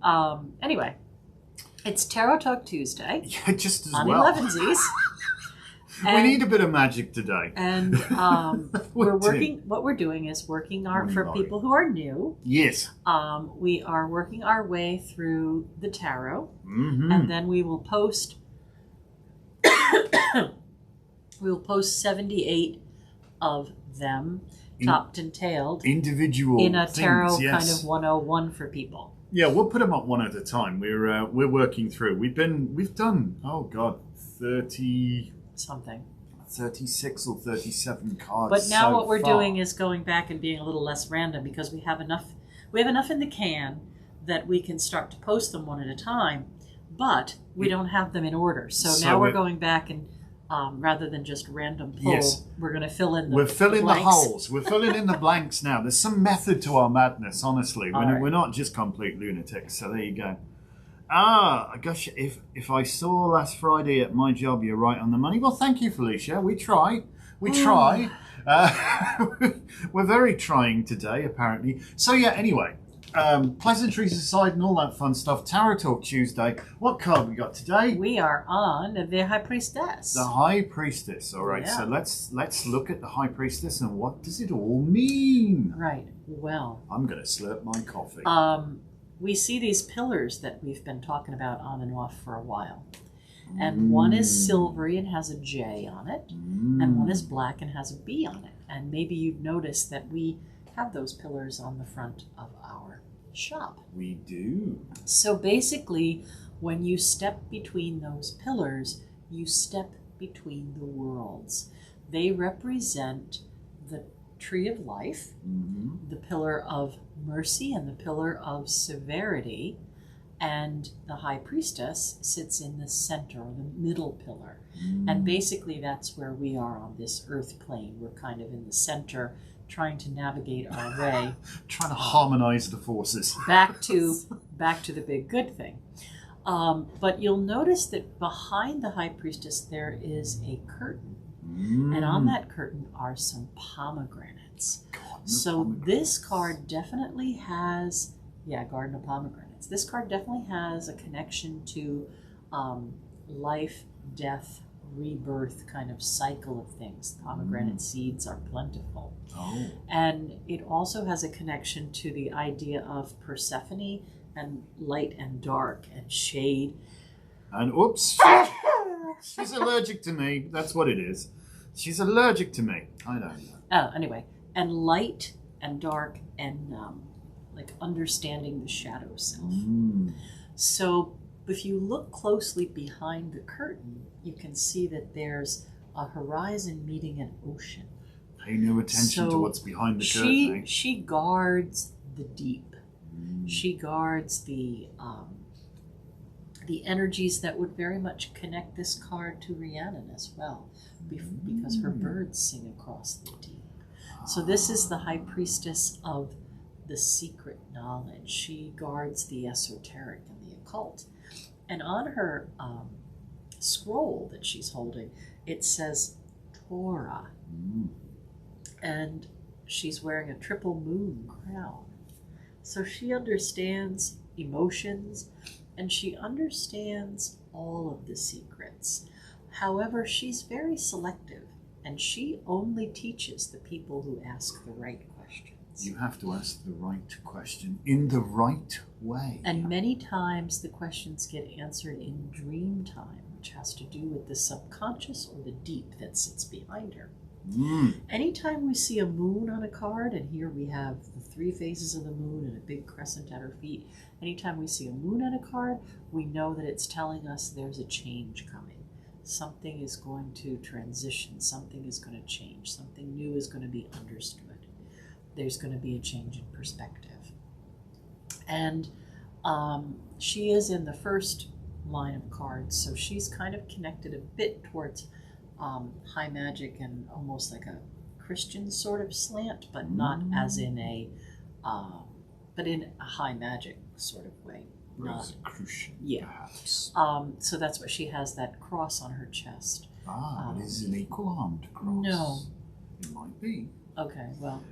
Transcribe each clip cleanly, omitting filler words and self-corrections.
Anyway, it's Tarot Talk Tuesday. Yeah, just as on well. 11sies. We need a bit of magic today. And we're working. What we're doing is working for people who are new. Yes. We are working our way through the tarot, Mm-hmm. and then we will post. We will post 78 of them, topped and tailed, individual in a tarot things, yes. kind of 101 for people. Yeah, we'll put them up one at a time. We're working through. We've done 30 something. 36 or 37 cards. But now so what we're far. doing is going back and being a little less random because we have enough in the can that we can start to post them one at a time, but we don't have them in order. So now we're going back and rather than just random pull, yes. we're going to fill in the We're filling the blanks. holes. We're filling in the blanks now. There's some method to our madness, honestly. We're not just complete lunatics. So there you go. Gosh, if I saw last Friday at my job, you're right on the money. Well, thank you, Felicia. We try. We're very trying today, apparently. So yeah, anyway, pleasantries aside and all that fun stuff, Tarot Talk Tuesday. What card we got today? We are on the High Priestess. The High Priestess. All right, so let's look at the High Priestess and what does it all mean? Right, well. I'm going to slurp my coffee. We see these pillars that we've been talking about on and off for a while. And one is silvery and has a J on it. And one is black and has a B on it. And maybe you've noticed that we have those pillars on the front of our shop. We do. So basically, when you step between those pillars, you step between the worlds. They represent the tree of life, the pillar of mercy, and the pillar of severity. And the High Priestess sits in the center, or the middle pillar. And basically that's where we are on this earth plane. We're kind of in the center, trying to navigate our way. Trying to harmonize the forces. back to the big good thing. But you'll notice that behind the High Priestess there is a curtain. And on that curtain are some pomegranates. So this card definitely has, Garden of Pomegranates. This card definitely has a connection to life, death, rebirth kind of cycle of things. Pomegranate seeds are plentiful. And it also has a connection to the idea of Persephone and light and dark and shade. And oops, she's allergic to me. That's what it is. She's allergic to me. I don't know. Anyway, and light and dark and like understanding the shadow self. So if you look closely behind the curtain, you can see that there's a horizon meeting an ocean. Pay no attention to what's behind the curtain. She guards the deep. She guards the energies that would very much connect this card to Rhiannon as well, because her birds sing across the deep. So this is the High Priestess of the secret knowledge. She guards the esoteric and the occult. And on her scroll that she's holding, it says Torah. And she's wearing a triple moon crown. So she understands emotions and she understands all of the secrets. However, she's very selective and she only teaches the people who ask the right questions. You have to ask the right question in the right way. And many times the questions get answered in dream time, which has to do with the subconscious or the deep that sits behind her. Anytime we see a moon on a card, and here we have the 3 phases of the moon and a big crescent at her feet, anytime we see a moon on a card, we know that it's telling us there's a change coming. Something is going to transition, something is going to change, something new is going to be understood. There's going to be a change in perspective. And she is in the first line of cards, so she's kind of connected a bit towards high magic and almost like a Christian sort of slant, but not as in a, but in a high magic sort of way. Rosicrucian, perhaps. So that's what she has, that cross on her chest. Is it an equal-armed cross? No. It might be. Okay, well,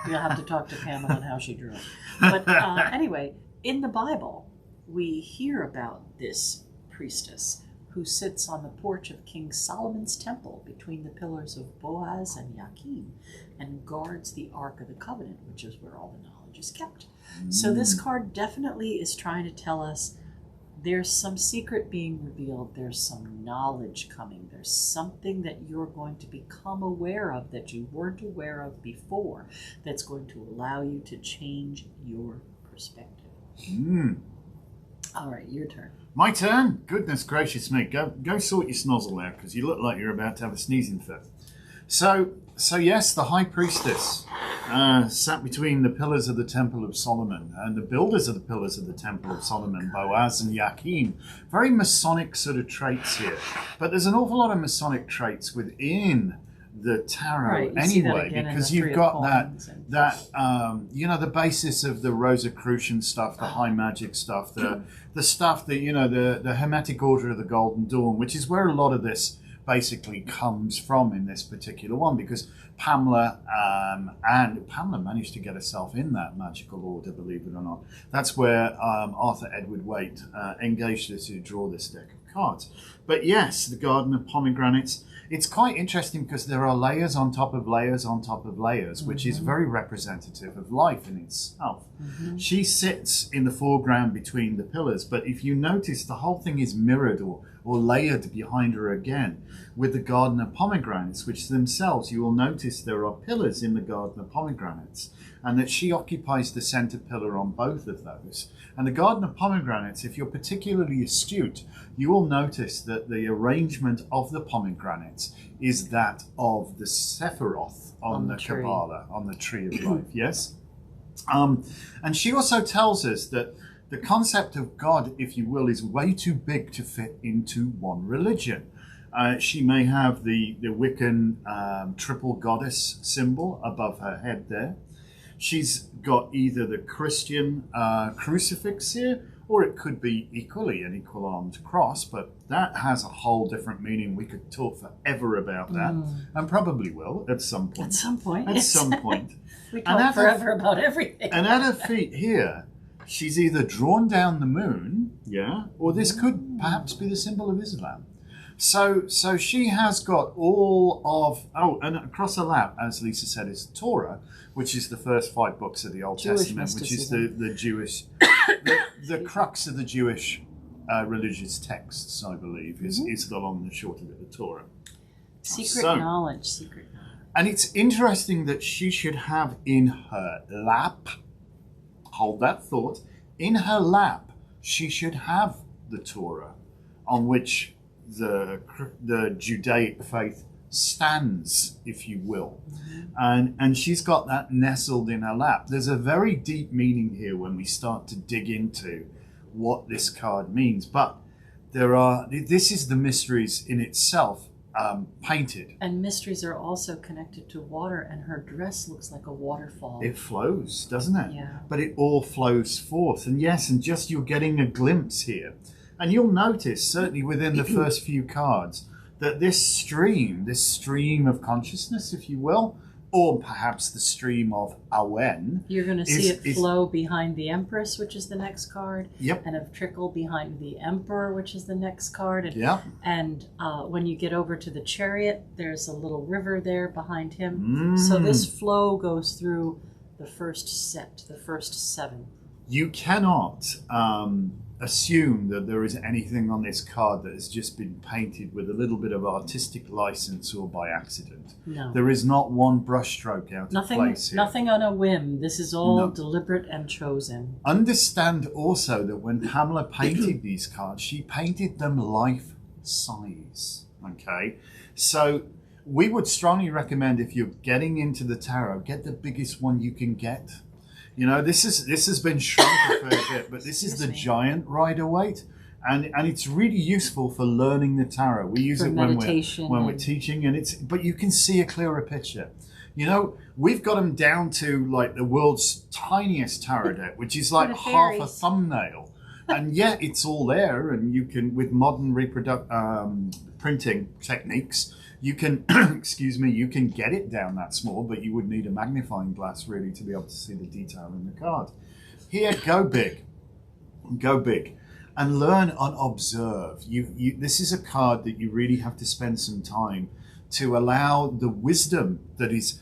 you'll have to talk to Pamela on how she drew it. But anyway, in the Bible, we hear about this priestess who sits on the porch of King Solomon's temple between the pillars of Boaz and Yakin and guards the Ark of the Covenant, which is where all the knowledge is kept. So this card definitely is trying to tell us there's some secret being revealed. There's some knowledge coming. There's something that you're going to become aware of that you weren't aware of before that's going to allow you to change your perspective. All right, your turn. My turn? Goodness gracious me. Go sort your snozzle there, because you look like you're about to have a sneezing fit. So yes, the High Priestess sat between the pillars of the Temple of Solomon and the builders of the pillars of the Temple of Solomon, Boaz and Yakin. Very Masonic sort of traits here. But there's an awful lot of Masonic traits within the tarot anyway, because you've got the basis of the Rosicrucian stuff, the high magic stuff, the stuff that, the Hermetic Order of the Golden Dawn, which is where a lot of this basically comes from in this particular one, because Pamela managed to get herself in that magical order, believe it or not. That's where Arthur Edward Waite engaged her to draw this deck of cards. But yes, the Garden of Pomegranates, it's quite interesting because there are layers on top of layers on top of layers, which is very representative of life in itself. She sits in the foreground between the pillars, but if you notice, the whole thing is mirrored or layered behind her again with the Garden of Pomegranates, which themselves, you will notice there are pillars in the Garden of Pomegranates, and that she occupies the center pillar on both of those. And the Garden of Pomegranates, if you're particularly astute, you will notice that the arrangement of the pomegranates is that of the Sephiroth on the Kabbalah, on the Tree of Life, yes? And she also tells us that the concept of God, if you will, is way too big to fit into one religion. She may have the Wiccan triple goddess symbol above her head there. She's got either the Christian crucifix here, or it could be equally an equal-armed cross, but that has a whole different meaning. We could talk forever about that, and probably will at some point. At some point. At some point. We talk forever about everything. And at her feet here, she's either drawn down the moon, or this could perhaps be the symbol of Islam. So she has got all of, and across her lap, as Lisa said, is Torah, which is the first 5 books of the Old Testament, which is the Jewish, the crux of the Jewish religious texts, I believe, is the long and the short of it, the Torah. Secret knowledge. And it's interesting that she should have in her lap, hold that thought, in her lap, she should have the Torah, on which the Judaic faith stands, if you will. And she's got that nestled in her lap. There's a very deep meaning here when we start to dig into what this card means. But this is the mysteries in itself, painted. And mysteries are also connected to water, and her dress looks like a waterfall. It flows, doesn't it? Yeah. But it all flows forth. And yes, and just you're getting a glimpse here. And you'll notice, certainly within the first few cards, that this stream of consciousness, if you will, or perhaps the stream of Awen. You're going to see it flow behind the Empress, which is the next card. Yep. And a trickle behind the Emperor, which is the next card. And when you get over to the Chariot, there's a little river there behind him. So this flow goes through the first set, the first 7. You cannot assume that there is anything on this card that has just been painted with a little bit of artistic license or by accident. No. There is not one brushstroke out of place here. Nothing on a whim. This is all deliberate and chosen. Understand also that when Pamela painted these cards, she painted them life size. Okay? So we would strongly recommend, if you're getting into the tarot, get the biggest one you can get. You know, this has been shrunk a fair bit, but this is the giant Rider-Waite, and it's really useful for learning the tarot. We use it when we're teaching, but you can see a clearer picture. You know, we've got them down to like the world's tiniest tarot deck, which is like half a thumbnail, and yet it's all there, and you can, with modern printing techniques, you can, you can get it down that small, but you would need a magnifying glass really to be able to see the detail in the card. Here, go big. Go big. And learn and observe. This is a card that you really have to spend some time to allow the wisdom that is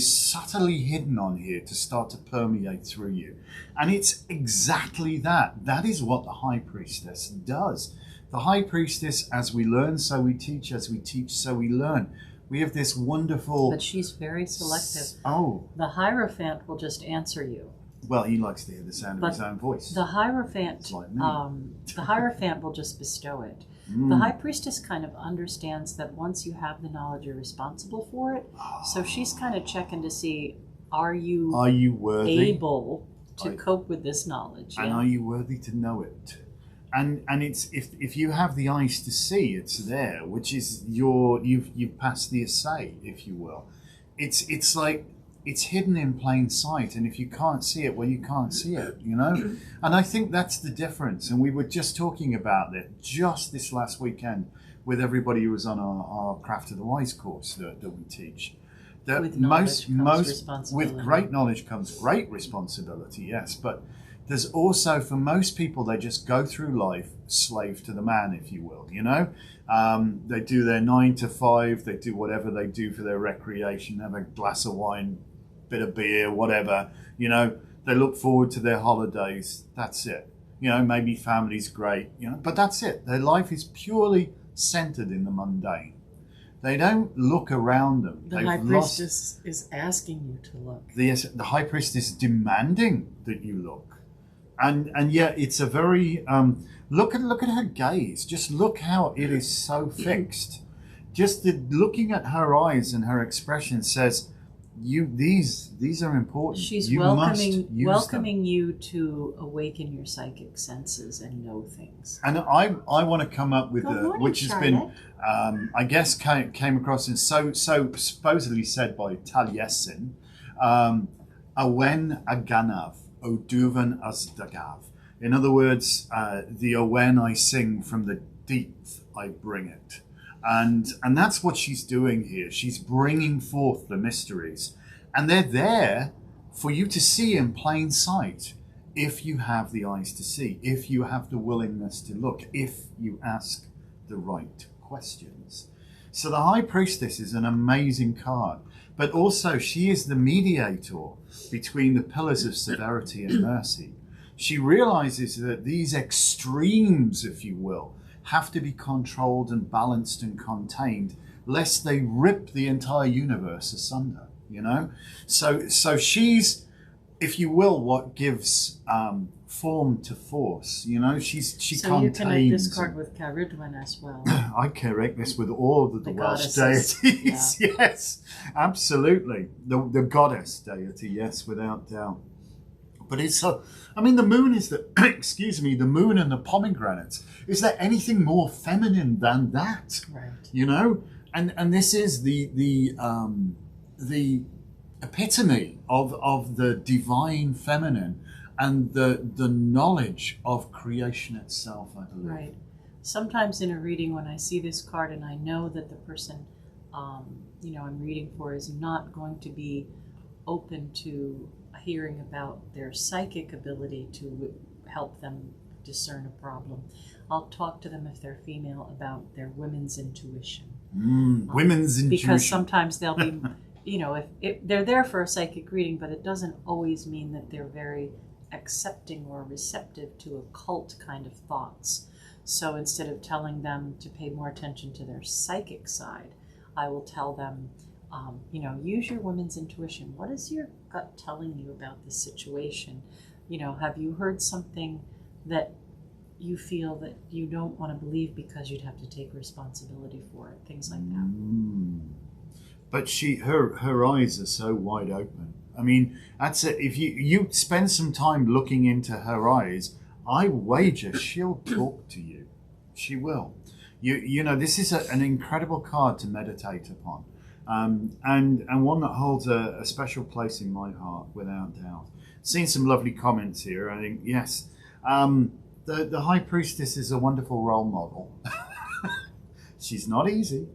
subtly hidden on here to start to permeate through you. And it's exactly that. That is what the High Priestess does. The High Priestess, as we learn, so we teach. As we teach, so we learn. We have this wonderful... But she's very selective. Oh. The Hierophant will just answer you. Well, he likes to hear the sound of his own voice. The Hierophant, like the Hierophant will just bestow it. The High Priestess kind of understands that once you have the knowledge, you're responsible for it. So she's kind of checking to see, are you worthy, able to cope with this knowledge? And are you worthy to know it? And it's if you have the eyes to see, it's there, which is you've passed the assay, if you will. It's like it's hidden in plain sight, and if you can't see it, well, you can't see it, you know? And I think that's the difference. And we were just talking about it just this last weekend with everybody who was on our Craft of the Wise course that we teach. That with great knowledge comes great responsibility, yes. But there's also, for most people, they just go through life slave to the man, if you will, you know? They do their 9 to 5, they do whatever they do for their recreation, have a glass of wine, bit of beer, whatever, you know, they look forward to their holidays. That's it. You know, maybe family's great, you know, but that's it. Their life is purely centered in the mundane. They don't look around them. The High Priestess is asking you to look. The High Priestess is demanding that you look. And yet it's a very, look at her gaze. Just look how it is so fixed. Just looking at her eyes and her expression says, these are important. She's you welcoming you to awaken your psychic senses and know things. And I want to come up with which has Charlotte. been I guess came across and so supposedly said by Taliesin, Awen Aganav, Oduvan Asdagav. In other words, the Owen I sing from the deep, I bring it. And that's what she's doing here. She's bringing forth the mysteries. And they're there for you to see in plain sight if you have the eyes to see, if you have the willingness to look, if you ask the right questions. So the High Priestess is an amazing card. But also she is the mediator between the pillars of severity and mercy. She realizes that these extremes, if you will, have to be controlled and balanced and contained, lest they rip the entire universe asunder, you know? So she's, if you will, what gives form to force, you know? She contains. So you connect this card with Caridwen as well. I connect this with all of the Welsh goddesses. deities. Yeah. Yes, absolutely. The goddess deity, yes, without doubt. But it's I mean, the moon is the the moon and the pomegranates. Is there anything more feminine than that? Right. You know, and this is the epitome of the divine feminine and the knowledge of creation itself, I believe. Right. Sometimes in a reading, when I see this card and I know that the person, I'm reading for is not going to be open to hearing about their psychic ability to help them discern a problem, I'll talk to them, if they're female, about their women's intuition. Women's intuition. Because sometimes they'll be, if they're there for a psychic reading, but it doesn't always mean that they're very accepting or receptive to occult kind of thoughts. So instead of telling them to pay more attention to their psychic side, I will tell them, use your women's intuition. What is your gut telling you about this situation? Have you heard something that you feel that you don't want to believe because you'd have to take responsibility for it? Things like that. But her eyes are so wide open. I mean, that's it. If you spend some time looking into her eyes, I wager she'll talk to you. She will. This is an incredible card to meditate upon. And one that holds a special place in my heart, without doubt. Seen some lovely comments here. I think, yes, the High Priestess is a wonderful role model. She's not easy.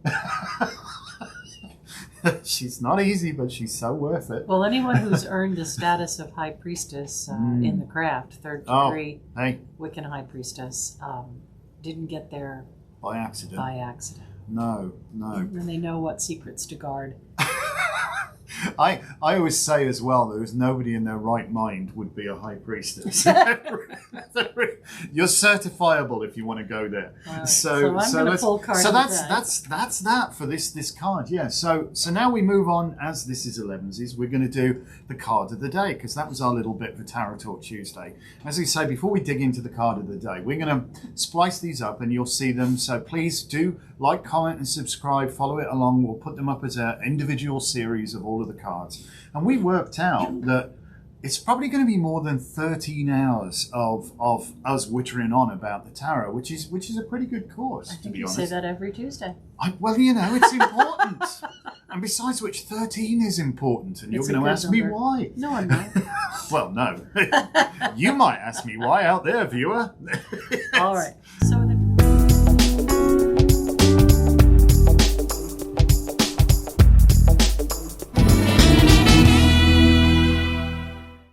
She's not easy, but she's so worth it. Well, anyone who's earned the status of High Priestess in the craft, third degree Wiccan High Priestess, didn't get there by accident. No. And they know what secrets to guard. I always say as well, there's nobody in their right mind would be a High Priestess. You're certifiable if you want to go there. Right. So I'm going to pull cards. So that's that for this card. Yeah. So now we move on, as this is 11s. We're going to do the card of the day, because that was our little bit for Tarot Talk Tuesday. As we say, before we dig into the card of the day, we're going to splice these up and you'll see them. So please do like, comment, and subscribe. Follow it along. We'll put them up as an individual series of all of the cards. And we worked out that it's probably going to be more than 13 hours of us wittering on about the tarot, which is a pretty good course, to be honest. You say that every Tuesday. Well, it's important. And besides which, 13 is important. And you're going to ask me why. No, I'm not. Well, no. You might ask me why out there, viewer. All right. So